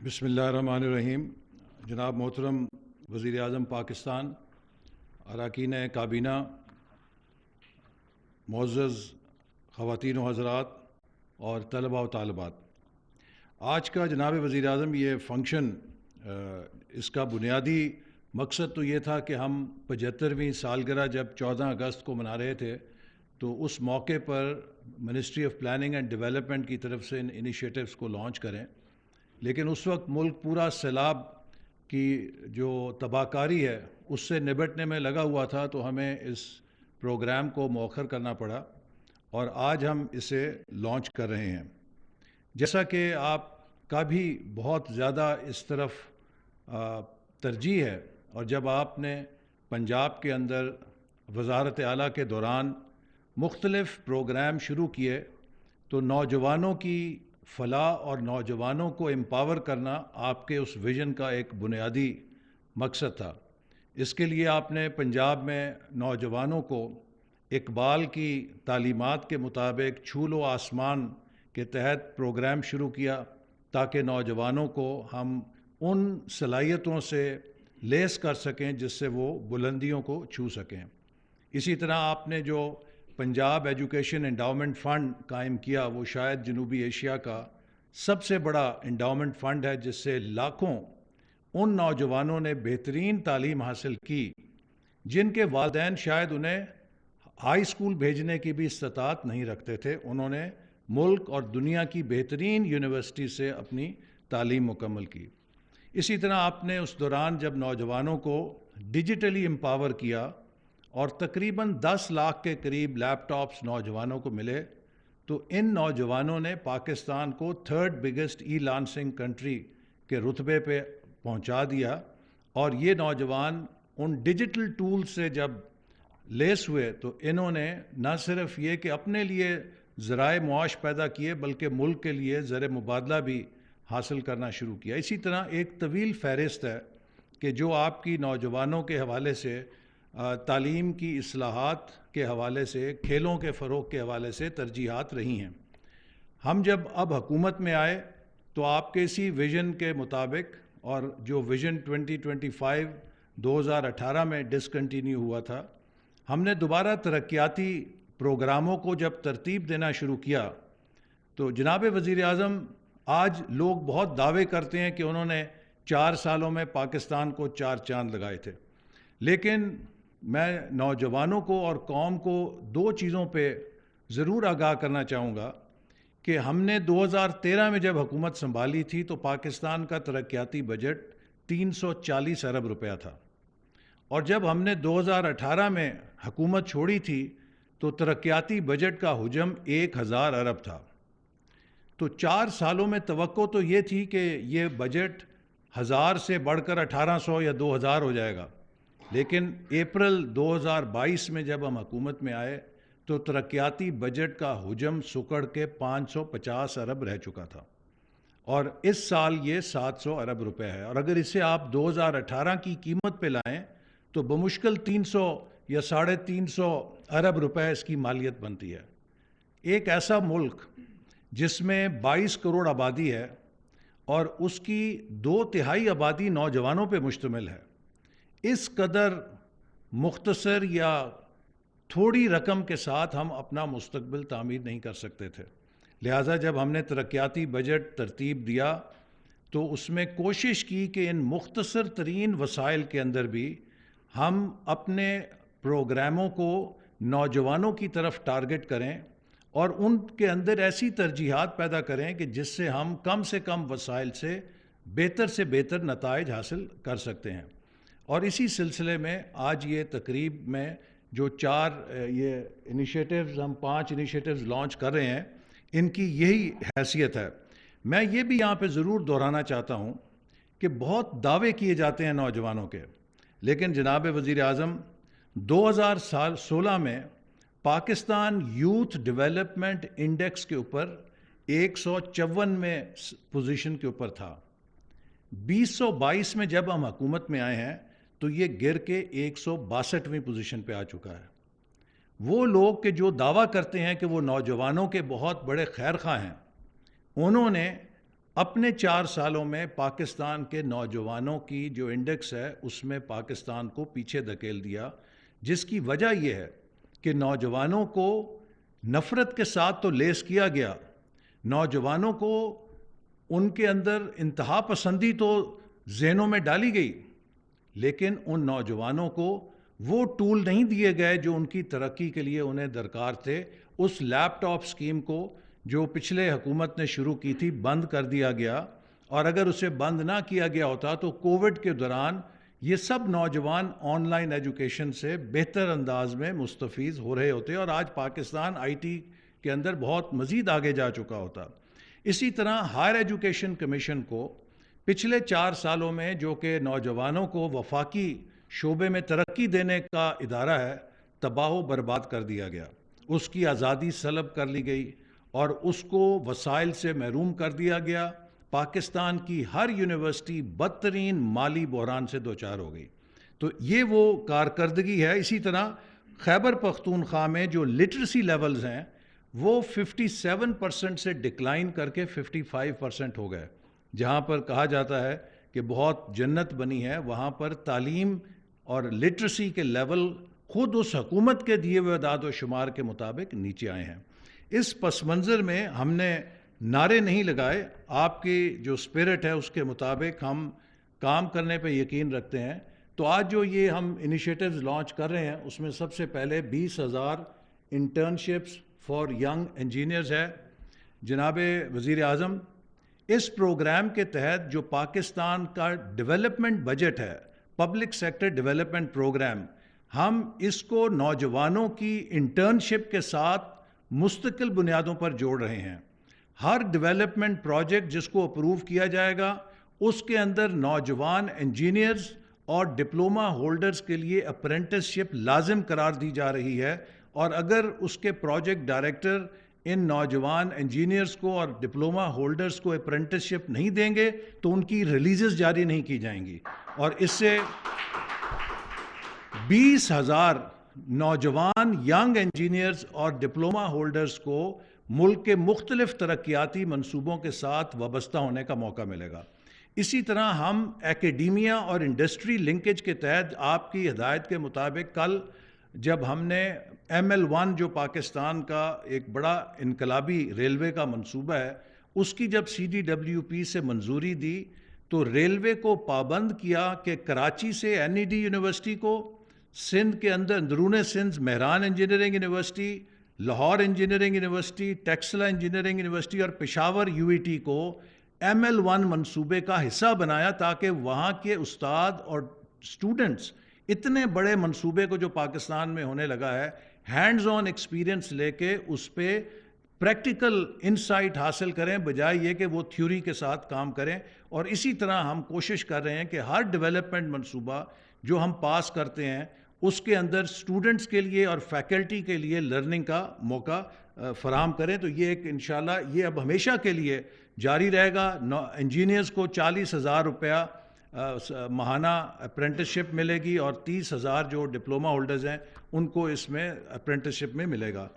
بسم اللہ الرحمن الرحیم۔ جناب محترم وزیر اعظم پاکستان، اراکین کابینہ، معزز خواتین و حضرات اور طلباء و طالبات، آج کا جناب وزیر اعظم یہ فنکشن اس کا بنیادی مقصد تو یہ تھا کہ ہم 75ویں سالگرہ جب 14 اگست کو منا رہے تھے تو اس موقع پر ministry of planning and development کی طرف سے ان انیشیٹوز کو لانچ کریں، لیکن اس وقت ملک پورا سیلاب کی جو تباہ کاری ہے اس سے نبٹنے میں لگا ہوا تھا، تو ہمیں اس پروگرام کو مؤخر کرنا پڑا اور آج ہم اسے لانچ کر رہے ہیں۔ جیسا کہ آپ کا بھی بہت زیادہ اس طرف ترجیح ہے، اور جب آپ نے پنجاب کے اندر وزارت اعلیٰ کے دوران مختلف پروگرام شروع کیے تو نوجوانوں کی فلاح اور نوجوانوں کو امپاور کرنا آپ کے اس ویژن کا ایک بنیادی مقصد تھا۔ اس کے لیے آپ نے پنجاب میں نوجوانوں کو اقبال کی تعلیمات کے مطابق چھولو آسمان کے تحت پروگرام شروع کیا تاکہ نوجوانوں کو ہم ان صلاحیتوں سے لیس کر سکیں جس سے وہ بلندیوں کو چھو سکیں۔ اسی طرح آپ نے جو پنجاب ایجوکیشن انڈاؤمنٹ فنڈ قائم کیا، وہ شاید جنوبی ایشیا کا سب سے بڑا انڈاؤمنٹ فنڈ ہے، جس سے لاکھوں ان نوجوانوں نے بہترین تعلیم حاصل کی جن کے والدین شاید انہیں ہائی اسکول بھیجنے کی بھی استطاعت نہیں رکھتے تھے۔ انہوں نے ملک اور دنیا کی بہترین یونیورسٹی سے اپنی تعلیم مکمل کی۔ اسی طرح آپ نے اس دوران جب نوجوانوں کو ڈیجیٹلی امپاور کیا اور تقریباً 10 لاکھ کے قریب لیپ ٹاپس نوجوانوں کو ملے، تو ان نوجوانوں نے پاکستان کو 3rd بگیسٹ ای لارننگ کنٹری کے رتبے پہ پہنچا دیا، اور یہ نوجوان ان ڈیجیٹل ٹول سے جب لیس ہوئے تو انہوں نے نہ صرف یہ کہ اپنے لیے ذرائع معاش پیدا کیے بلکہ ملک کے لیے زر مبادلہ بھی حاصل کرنا شروع کیا۔ اسی طرح ایک طویل فہرست ہے کہ جو آپ کی نوجوانوں کے حوالے سے، تعلیم کی اصلاحات کے حوالے سے، کھیلوں کے فروغ کے حوالے سے ترجیحات رہی ہیں۔ ہم جب اب حکومت میں آئے تو آپ کے اسی ویژن کے مطابق، اور جو ویژن 2025 2018 میں ڈسکنٹینیو ہوا تھا، ہم نے دوبارہ ترقیاتی پروگراموں کو جب ترتیب دینا شروع کیا تو جناب وزیر اعظم، آج لوگ بہت دعوے کرتے ہیں کہ انہوں نے 4 سالوں میں پاکستان کو 4 چاند لگائے تھے، لیکن میں نوجوانوں کو اور قوم کو 2 چیزوں پہ ضرور آگاہ کرنا چاہوں گا کہ ہم نے 2013 میں جب حکومت سنبھالی تھی تو پاکستان کا ترقیاتی بجٹ 340 ارب روپیہ تھا، اور جب ہم نے 2018 میں حکومت چھوڑی تھی تو ترقیاتی بجٹ کا حجم 1000 ارب تھا۔ تو 4 سالوں میں توقع تو یہ تھی کہ یہ بجٹ 1000 سے بڑھ کر 1800 یا 2000 ہو جائے گا، لیکن اپریل 2022 میں جب ہم حکومت میں آئے تو ترقیاتی بجٹ کا حجم سکڑ کے 550 ارب رہ چکا تھا، اور اس سال یہ 700 ارب روپے ہے، اور اگر اسے آپ 2018 کی قیمت پہ لائیں تو بمشکل 300 یا 350 ارب روپے اس کی مالیت بنتی ہے۔ ایک ایسا ملک جس میں 22 کروڑ آبادی ہے اور اس کی 2/3 آبادی نوجوانوں پہ مشتمل ہے، اس قدر مختصر یا تھوڑی رقم کے ساتھ ہم اپنا مستقبل تعمیر نہیں کر سکتے تھے۔ لہٰذا جب ہم نے ترقیاتی بجٹ ترتیب دیا تو اس میں کوشش کی کہ ان مختصر ترین وسائل کے اندر بھی ہم اپنے پروگراموں کو نوجوانوں کی طرف ٹارگٹ کریں اور ان کے اندر ایسی ترجیحات پیدا کریں کہ جس سے کم وسائل سے بہتر نتائج حاصل کر سکتے ہیں۔ اور اسی سلسلے میں آج یہ تقریب میں جو 4 یہ انیشیٹوز، ہم 5 انیشیٹوز لانچ کر رہے ہیں، ان کی یہی حیثیت ہے۔ میں یہ بھی یہاں پہ ضرور دہرانا چاہتا ہوں کہ بہت دعوے کیے جاتے ہیں نوجوانوں کے، لیکن جناب وزیر اعظم 2016 میں پاکستان یوتھ ڈیولپمنٹ انڈیکس کے اوپر 154 پوزیشن کے اوپر تھا۔ 2022 میں جب ہم حکومت میں آئے ہیں تو یہ گر کے 162ویں پوزیشن پہ آ چکا ہے۔ وہ لوگ کہ جو دعویٰ کرتے ہیں کہ وہ نوجوانوں کے بہت بڑے خیر خواہ ہیں، انہوں نے اپنے 4 سالوں میں پاکستان کے نوجوانوں کی جو انڈیکس ہے اس میں پاکستان کو پیچھے دھکیل دیا، جس کی وجہ یہ ہے کہ نوجوانوں کو نفرت کے ساتھ تو لیس کیا گیا، نوجوانوں کو ان کے اندر انتہا پسندی تو ذہنوں میں ڈالی گئی، لیکن ان نوجوانوں کو وہ ٹول نہیں دیے گئے جو ان کی ترقی کے لیے انہیں درکار تھے۔ اس لیپ ٹاپ سکیم کو جو پچھلے حکومت نے شروع کی تھی بند کر دیا گیا، اور اگر اسے بند نہ کیا گیا ہوتا تو کووڈ کے دوران یہ سب نوجوان آن لائن ایجوکیشن سے بہتر انداز میں مستفید ہو رہے ہوتے اور آج پاکستان آئی ٹی کے اندر بہت مزید آگے جا چکا ہوتا۔ اسی طرح ہائر ایجوکیشن کمیشن کو پچھلے 4 سالوں میں، جو کہ نوجوانوں کو وفاقی شعبے میں ترقی دینے کا ادارہ ہے، تباہ و برباد کر دیا گیا، اس کی آزادی سلب کر لی گئی اور اس کو وسائل سے محروم کر دیا گیا۔ پاکستان کی ہر یونیورسٹی بدترین مالی بحران سے دوچار ہو گئی۔ تو یہ وہ کارکردگی ہے۔ اسی طرح خیبر پختونخوا میں جو لٹریسی لیولز ہیں وہ 57% سے ڈکلائن کر کے 55% ہو گئے۔ جہاں پر کہا جاتا ہے کہ بہت جنت بنی ہے، وہاں پر تعلیم اور لٹریسی کے لیول خود اس حکومت کے دیے ہوئے اعداد و شمار کے مطابق نیچے آئے ہیں۔ اس پس منظر میں ہم نے نعرے نہیں لگائے، آپ کی جو اسپرٹ ہے اس کے مطابق ہم کام کرنے پہ یقین رکھتے ہیں۔ تو آج جو یہ ہم انیشیٹیوز لانچ کر رہے ہیں اس میں سب سے پہلے 20,000 انٹرنشپس فار ینگ انجینئرز ہے۔ جناب وزیر اعظم، اس پروگرام کے تحت جو پاکستان کا ڈیولپمنٹ بجٹ ہے، پبلک سیکٹر ڈیولپمنٹ پروگرام، ہم اس کو نوجوانوں کی انٹرنشپ کے ساتھ مستقل بنیادوں پر جوڑ رہے ہیں۔ ہر ڈیولپمنٹ پروجیکٹ جس کو اپروو کیا جائے گا اس کے اندر نوجوان انجینئرز اور ڈپلومہ ہولڈرز کے لیے اپرینٹسشپ لازم قرار دی جا رہی ہے، اور اگر اس کے پروجیکٹ ڈائریکٹر ان نوجوان انجینئرز کو اور ڈپلومہ ہولڈرز کو اپرینٹسشپ نہیں دیں گے تو ان کی ریلیزز جاری نہیں کی جائیں گی، اور اس سے 20,000 نوجوان ینگ انجینئرز اور ڈپلومہ ہولڈرز کو ملک کے مختلف ترقیاتی منصوبوں کے ساتھ وابستہ ہونے کا موقع ملے گا۔ اسی طرح ہم ایکیڈیمیا اور انڈسٹری لنکیج کے تحت آپ کی ہدایت کے مطابق کل جب ہم نے ML1 جو پاکستان کا ایک بڑا انقلابی ریلوے کا منصوبہ ہے اس کی جب CDWP سے منظوری دی تو ریلوے کو پابند کیا کہ کراچی سے NED یونیورسٹی کو، سندھ کے اندر اندرون Sindh Mehran engineering university, Lahore engineering university, Taxila engineering university اور پشاور UET کو ML1 منصوبے کا حصہ بنایا تاکہ وہاں کے استاد اور اسٹوڈنٹس اتنے بڑے منصوبے کو جو پاکستان میں ہونے لگا ہے ہینڈز آن ایکسپیرینس لے کے اس پہ پریکٹیکل انسائٹ حاصل کریں، بجائے یہ کہ وہ تھیوری کے ساتھ کام کریں۔ اور اسی طرح ہم کوشش کر رہے ہیں کہ ہر ڈیولپمنٹ منصوبہ جو ہم پاس کرتے ہیں اس کے اندر اسٹوڈنٹس کے لیے اور فیکلٹی کے لیے لرننگ کا موقع فراہم کریں۔ تو یہ ایک انشاءاللہ یہ اب ہمیشہ کے لیے جاری رہے گا۔ انجینئرز کو 40,000 روپیہ ماہانہ اپرینٹسشپ ملے گی اور 30,000 جو ڈپلومہ ہولڈرز ہیں ان کو اس میں اپرینٹسشپ میں ملے گا۔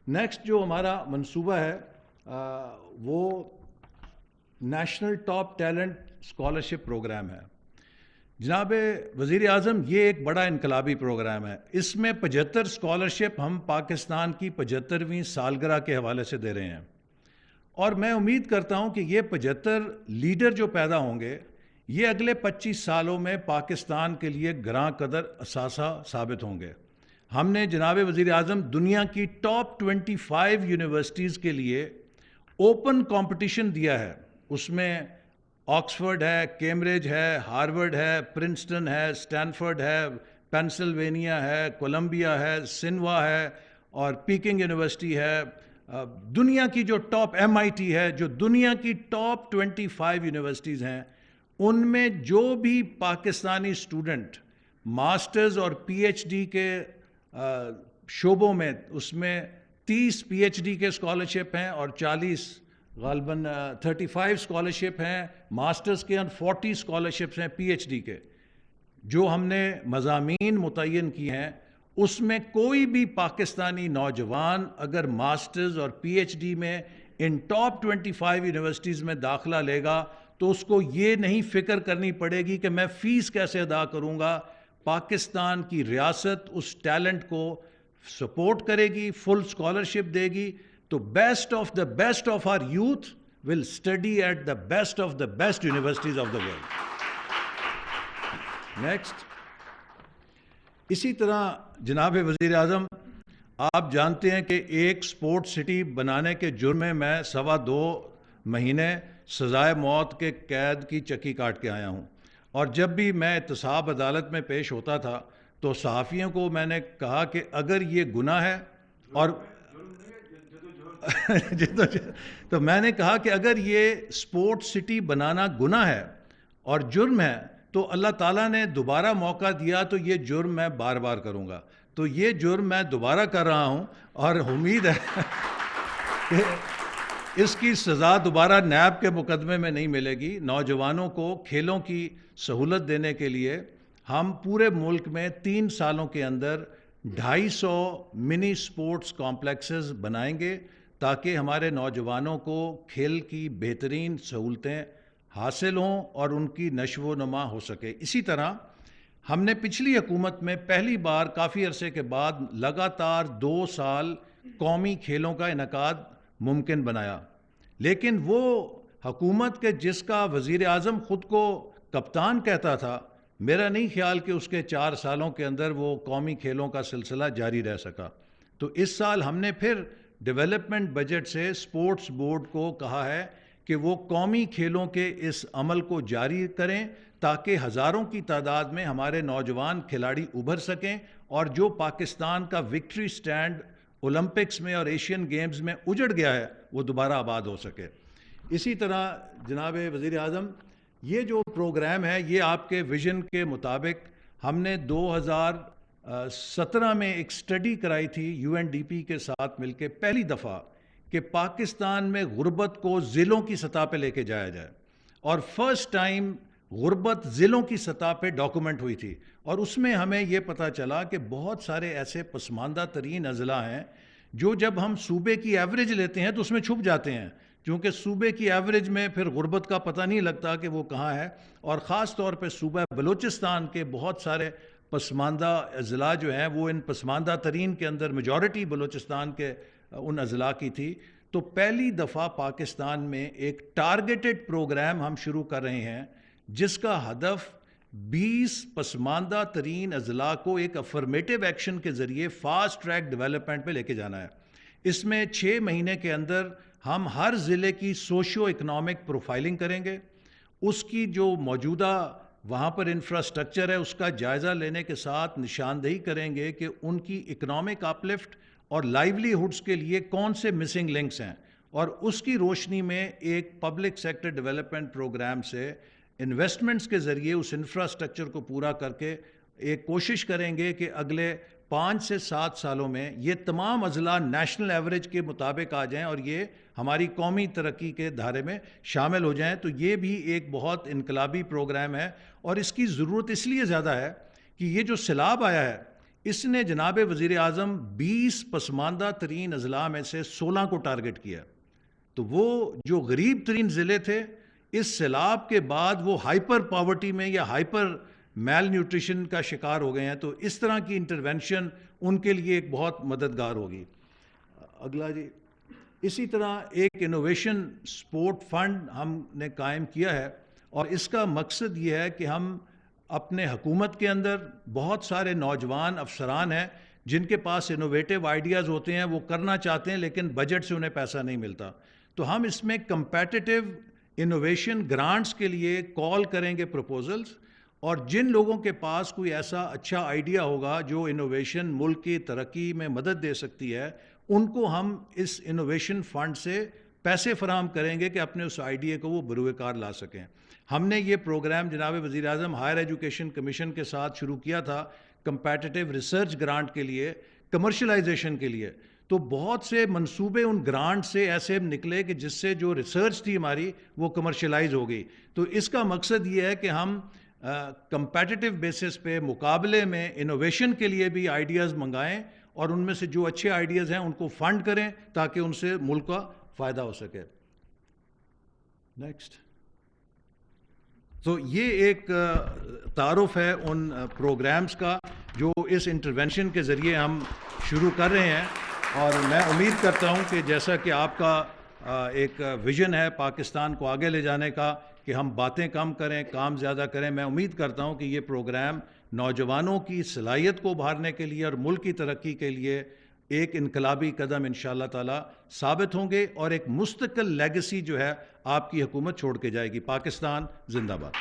نیکسٹ جو ہمارا منصوبہ ہے وہ national top talent scholarship program ہے۔ جناب وزیر اعظم، یہ ایک بڑا انقلابی پروگرام ہے۔ اس میں 75 اسکالرشپ ہم پاکستان کی 75ویں سالگرہ کے حوالے سے دے رہے ہیں، اور میں امید کرتا ہوں کہ یہ 75 لیڈر جو پیدا ہوں گے یہ اگلے 25 سالوں میں پاکستان کے لیے گراں قدر اثاثہ ثابت ہوں گے۔ ہم نے جناب وزیر اعظم دنیا کی ٹاپ 25 یونیورسٹیز کے لیے اوپن کمپٹیشن دیا ہے۔ اس میں آکسفورڈ ہے، کیمبرج ہے، ہارورڈ ہے، پرنسٹن ہے، اسٹینفورڈ ہے، پینسلوینیا ہے، کولمبیا ہے، سنوا ہے اور پیکنگ یونیورسٹی ہے۔ دنیا کی جو ٹاپ MIT ہے، جو دنیا کی ٹاپ 25 یونیورسٹیز ہیں، ان میں جو بھی پاکستانی اسٹوڈنٹ ماسٹرز اور PhD کے شعبوں میں، اس میں 30 PhD کے اسکالرشپ ہیں اور 40 غالباً 35 اسکالرشپ ہیں ماسٹرز کے اور 40 اسکالرشپس ہیں PhD کے، جو ہم نے مضامین متعین کی ہیں اس میں کوئی بھی پاکستانی نوجوان اگر ماسٹرز اور PhD میں ان ٹاپ 25 یونیورسٹیز میں داخلہ لے گا تو اس کو یہ نہیں فکر کرنی پڑے گی کہ میں فیس کیسے ادا کروں گا. پاکستان کی ریاست اس ٹیلنٹ کو سپورٹ کرے گی, فل اسکالرشپ دے گی, تو best of our youth will study at the best universities of the world. Next, اسی طرح جناب وزیر اعظم آپ جانتے ہیں کہ ایک سپورٹ سٹی بنانے کے جرم میں 2.25 مہینے سزائے موت کے قید کی چکی کاٹ کے آیا ہوں, اور جب بھی میں احتساب عدالت میں پیش ہوتا تھا تو صحافیوں کو میں نے کہا کہ اگر یہ گناہ ہے اور تو میں نے کہا کہ اگر یہ سپورٹ سٹی بنانا گناہ ہے اور جرم ہے تو اللہ تعالیٰ نے دوبارہ موقع دیا تو یہ جرم میں بار بار کروں گا. تو یہ جرم میں دوبارہ کر رہا ہوں اور امید ہے کہ اس کی سزا دوبارہ نیب کے مقدمے میں نہیں ملے گی. نوجوانوں کو کھیلوں کی سہولت دینے کے لیے ہم پورے ملک میں 3 سالوں کے اندر 250 منی سپورٹس کمپلیکسز بنائیں گے تاکہ ہمارے نوجوانوں کو کھیل کی بہترین سہولتیں حاصل ہوں اور ان کی نشو و نما ہو سکے. اسی طرح ہم نے پچھلی حکومت میں پہلی بار کافی عرصے کے بعد لگاتار 2 سال قومی کھیلوں کا انعقاد ممکن بنایا, لیکن وہ حکومت کے جس کا وزیر اعظم خود کو کپتان کہتا تھا, میرا نہیں خیال کہ اس کے 4 سالوں کے اندر وہ قومی کھیلوں کا سلسلہ جاری رہ سکا. تو اس سال ہم نے پھر ڈیولپمنٹ بجٹ سے سپورٹس بورڈ کو کہا ہے کہ وہ قومی کھیلوں کے اس عمل کو جاری کریں تاکہ ہزاروں کی تعداد میں ہمارے نوجوان کھلاڑی ابھر سکیں اور جو پاکستان کا وکٹری سٹینڈ اولمپکس میں اور ایشین گیمز میں اجڑ گیا ہے وہ دوبارہ آباد ہو سکے. اسی طرح جناب وزیر اعظم یہ جو پروگرام ہے یہ آپ کے ویژن کے مطابق ہم نے 2017 میں ایک سٹڈی کرائی تھی UNDP کے ساتھ مل کے, پہلی دفعہ کہ پاکستان میں غربت کو ضلعوں کی سطح پہ لے کے جایا جائے, اور فرسٹ ٹائم غربت ضلعوں کی سطح پہ ڈاکومنٹ ہوئی تھی. اور اس میں ہمیں یہ پتہ چلا کہ بہت سارے ایسے پسماندہ ترین اضلاع ہیں جو جب ہم صوبے کی ایوریج لیتے ہیں تو اس میں چھپ جاتے ہیں, کیونکہ صوبے کی ایوریج میں پھر غربت کا پتہ نہیں لگتا کہ وہ کہاں ہے. اور خاص طور پہ صوبہ بلوچستان کے بہت سارے پسماندہ اضلاع جو ہیں وہ ان پسماندہ ترین کے اندر میجورٹی بلوچستان کے ان اضلاع کی تھی. تو پہلی دفعہ پاکستان میں ایک ٹارگیٹڈ پروگرام ہم شروع کر رہے ہیں جس کا ہدف 20 پسماندہ ترین اضلاع کو ایک افرمیٹیو ایکشن کے ذریعے فاسٹ ٹریک ڈیولپمنٹ پہ لے کے جانا ہے. اس میں 6 مہینے کے اندر ہم ہر ضلع کی سوشو اکنامک پروفائلنگ کریں گے, اس کی جو موجودہ وہاں پر انفراسٹرکچر ہے اس کا جائزہ لینے کے ساتھ نشاندہی کریں گے کہ ان کی اکنامک اپلفٹ اور لائیولی ہوڈز کے لیے کون سے مسنگ لنکس ہیں, اور اس کی روشنی میں ایک پبلک سیکٹر ڈیولپمنٹ پروگرام سے انویسٹمنٹس کے ذریعے اس انفراسٹرکچر کو پورا کر کے ایک کوشش کریں گے کہ اگلے 5 سے 7 سالوں میں یہ تمام اضلاع نیشنل ایوریج کے مطابق آ جائیں اور یہ ہماری قومی ترقی کے دھارے میں شامل ہو جائیں. تو یہ بھی ایک بہت انقلابی پروگرام ہے, اور اس کی ضرورت اس لیے زیادہ ہے کہ یہ جو سیلاب آیا ہے اس نے جناب وزیر اعظم 20 پسماندہ ترین اضلاع میں سے 16 کو ٹارگٹ کیا. تو وہ جو غریب ترین ضلع تھے اس سیلاب کے بعد وہ ہائپر پاورٹی میں یا ہائپر میل نیوٹریشن کا شکار ہو گئے ہیں. تو اس طرح کی انٹرونشن ان کے لیے ایک بہت مددگار ہوگی. اگلا جی, اسی طرح ایک انوویشن سپورٹ فنڈ ہم نے قائم کیا ہے, اور اس کا مقصد یہ ہے کہ ہم اپنے حکومت کے اندر بہت سارے نوجوان افسران ہیں جن کے پاس انوویٹیو آئیڈیاز ہوتے ہیں, وہ کرنا چاہتے ہیں لیکن بجٹ سے انہیں پیسہ نہیں ملتا. تو ہم اس میں کمپیٹیٹیو انوویشن گرانٹس کے لیے کال کریں گے پروپوزلز, اور جن لوگوں کے پاس کوئی ایسا اچھا آئیڈیا ہوگا جو انوویشن ملک کی ترقی میں مدد دے سکتی ہے ان کو ہم اس انوویشن فنڈ سے پیسے فراہم کریں گے کہ اپنے اس آئیڈیا کو وہ بروئے کار لا سکیں. ہم نے یہ پروگرام جناب وزیر اعظم ہائر ایجوکیشن کمیشن کے ساتھ شروع کیا تھا کمپیٹیٹیو ریسرچ گرانٹ کے لیے, کمرشلائزیشن کے لیے. تو بہت سے منصوبے ان گرانٹ سے ایسے نکلے کہ جس سے جو ریسرچ تھی ہماری وہ کمرشلائز ہو گئی. تو اس کا مقصد یہ ہے کہ ہم کمپیٹیٹیو بیسس پہ مقابلے میں انوویشن کے لیے بھی آئیڈیاز منگائیں اور ان میں سے جو اچھے آئیڈیاز ہیں ان کو فنڈ کریں تاکہ ان سے ملک کا فائدہ ہو سکے. نیکسٹ. تو یہ ایک تعارف ہے ان پروگرامز کا جو اس انٹرونشن کے ذریعے ہم شروع کر رہے ہیں, اور میں امید کرتا ہوں کہ جیسا کہ آپ کا ایک ویژن ہے پاکستان کو آگے لے جانے کا کہ ہم باتیں کم کریں کام زیادہ کریں, میں امید کرتا ہوں کہ یہ پروگرام نوجوانوں کی صلاحیت کو ابھارنے کے لیے اور ملک کی ترقی کے لیے ایک انقلابی قدم انشاءاللہ تعالی ثابت ہوں گے, اور ایک مستقل لیگیسی جو ہے آپ کی حکومت چھوڑ کے جائے گی. پاکستان زندہ باد.